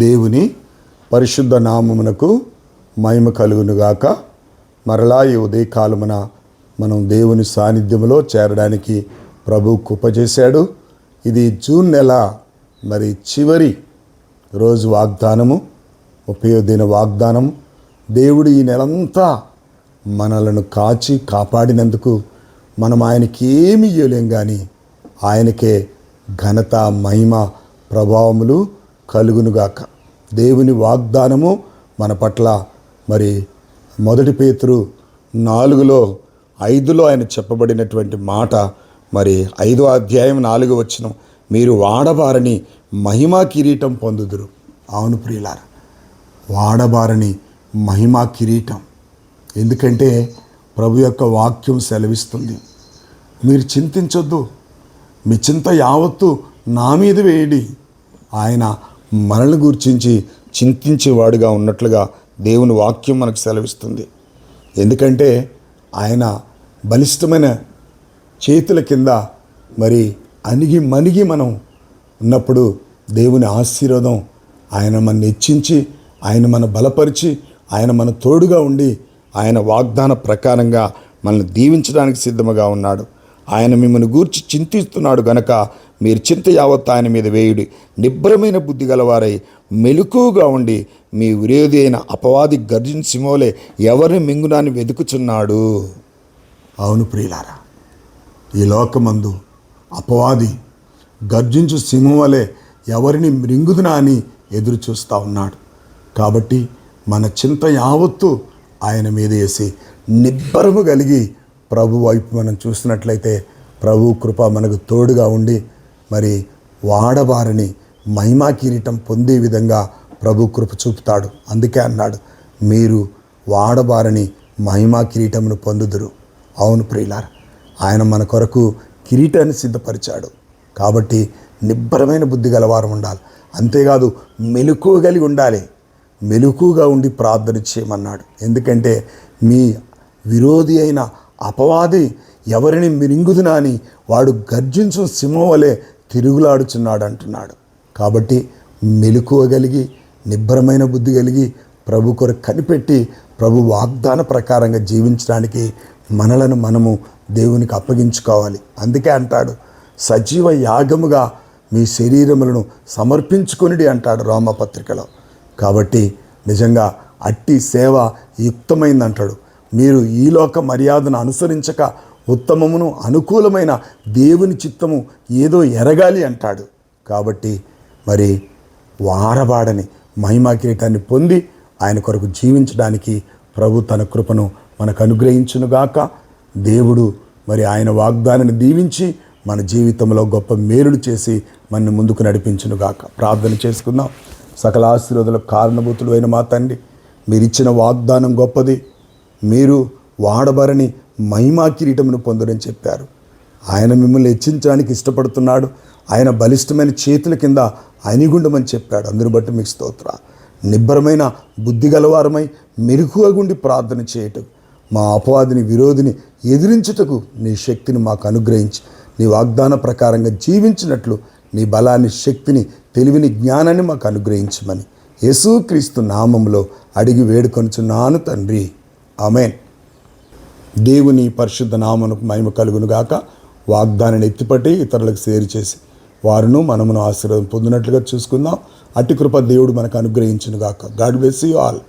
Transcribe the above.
దేవుని పరిశుద్ధ నామమునకు మహిమ కలుగునుగాక. మరలా ఈ ఉదయకాలమున మనం దేవుని సాన్నిధ్యంలో చేరడానికి ప్రభు కృప చేశాడు. ఇది జూన్ నెల చివరి రోజు వాగ్దానము, 30వ దిన వాగ్దానము. దేవుడు ఈ నెలంతా మనలను కాచి కాపాడినందుకు మనం ఆయనకి ఏమి ఇయ్యలేం, కానీ ఆయనకే ఘనత, మహిమ, ప్రభావములు కలుగునుగాక. దేవుని వాగ్దానము మన పట్ల 1 పేతురు 4:5 ఆయన చెప్పబడినటువంటి మాట, 5వ అధ్యాయం 4వ వచనం, మీరు వాడబారని మహిమా కిరీటం పొందుదురు. అవును ప్రియులారా, వాడబారని మహిమా కిరీటం. ఎందుకంటే ప్రభు యొక్క వాక్యం సెలవిస్తుంది, మీరు చింతించొద్దు, మీ చింత యావత్తు నా మీద వేయండి. ఆయన మనల్ని గురించి చింతించేవాడుగా ఉన్నట్లుగా దేవుని వాక్యం మనకు సెలవిస్తుంది. ఎందుకంటే ఆయన బలిష్టమైన చేతుల కింద అణిగి మణిగి మనం ఉన్నప్పుడు దేవుని ఆశీర్వాదం ఆయన మన హెచ్చించి, ఆయన మన బలపరిచి, ఆయన మన తోడుగా ఉండి, ఆయన వాగ్దాన ప్రకారంగా మనల్ని దీవించడానికి సిద్ధముగా ఉన్నాడు. ఆయన మిమ్మల్ని గూర్చి చింతిస్తున్నాడు గనక మీరు చింత యావత్తు ఆయన మీద వేయుడి. నిబ్బరమైన బుద్ధి గలవారై మెలకువగా ఉండి, మీ విరోధి అయిన అపవాది గర్జించిన సింహంవలే ఎవరిని మింగునాన్ని వెతుకుచున్నాడు. అవును ప్రియులారా, ఈ లోకమందు అపవాది గర్జించు సింహం వలె ఎవరిని మృంగుదునా అని ఎదురు చూస్తూ ఉన్నాడు. కాబట్టి మన చింత యావత్తు ఆయన మీద వేసి నిబ్బరము కలిగి ప్రభు వైపు మనం చూసినట్లయితే ప్రభు కృప మనకు తోడుగా ఉండి వాడబారని మహిమా కిరీటం పొందే విధంగా ప్రభు కృప చూపుతాడు. అందుకే అన్నాడు, మీరు వాడబారని మహిమా కిరీటమును పొందుదురు. అవును ప్రియులారా, ఆయన మన కొరకు కిరీటాన్ని సిద్ధపరిచాడు. కాబట్టి నిబ్బరమైన బుద్ధి గలవారు ఉండాలి. అంతేకాదు మెలకువ కలిగి ఉండాలి. మెలకువగా ఉండి ప్రార్థన చేయమన్నాడు. ఎందుకంటే మీ విరోధి అయిన అపవాది ఎవరిని మిరింగుదునా అని వాడు గర్జించు సింహం వలె తిరుగులాడుచున్నాడు అంటున్నాడు. కాబట్టి మెలకువ కలిగి నిబ్బరమైన బుద్ధి కలిగి ప్రభు కొరకు కనిపెట్టి ప్రభు వాగ్దాన ప్రకారంగా జీవించడానికి మనలను మనము దేవునికి అప్పగించుకోవాలి. అందుకే అంటాడు, సజీవ యాగముగా మీ శరీరములను సమర్పించుకొనిడి అంటాడు రోమపత్రికలో. కాబట్టి నిజంగా అట్టి సేవ యుక్తమైంది అంటాడు. మీరు ఈ లోక మర్యాదను అనుసరించక ఉత్తమమును అనుకూలమైన దేవుని చిత్తము ఏదో ఎరగాలి అంటాడు. కాబట్టి వాడబాడని మహిమా కిరీటాన్ని పొంది ఆయన కొరకు జీవించడానికి ప్రభు తన కృపను మనకు అనుగ్రహించునుగాక. దేవుడు ఆయన వాగ్దానాన్ని దీవించి మన జీవితంలో గొప్ప మేలులు చేసి మన ముందుకు నడిపించునుగాక. ప్రార్థన చేసుకుందాం. సకల ఆశీర్వాదాలకు కారణభూతులు అయిన మా తండ్రి, మీరు ఇచ్చిన వాగ్దానం గొప్పది. మీరు వాడబరని మహిమా కిరీటమును పొందరని చెప్పారు. ఆయన మిమ్మల్ని హెచ్చించడానికి ఇష్టపడుతున్నాడు. ఆయన బలిష్టమైన చేతుల కింద అణిగుండమని చెప్పాడు. అందును బట్టి మీకు స్తోత్ర. నిబ్బరమైన బుద్ధి గలవారమై మెలకువగా ఉండి ప్రార్థన చేయటం, మా అపవాదిని విరోధిని ఎదిరించుటకు నీ శక్తిని మాకు అనుగ్రహించి, నీ వాగ్దాన ప్రకారంగా జీవించినట్లు నీ బలాన్ని, శక్తిని, తెలివిని, జ్ఞానాన్ని మాకు అనుగ్రహించమని యేసుక్రీస్తు నామములో అడిగి వేడుకొనుచున్నాను తండ్రి. ఆమేన్. దేవుని పరిశుద్ధ నామమునకు మహిమ కలుగునుగాక. వాగ్దానాన్ని ఎత్తిపట్టి ఇతరులకు షేర్ చేసి వారును మనమును ఆశీర్వాదం పొందినట్లుగా చూసుకుందాం. అట్టి కృప దేవుడు మనకు అనుగ్రహించునుగాక. God bless you all.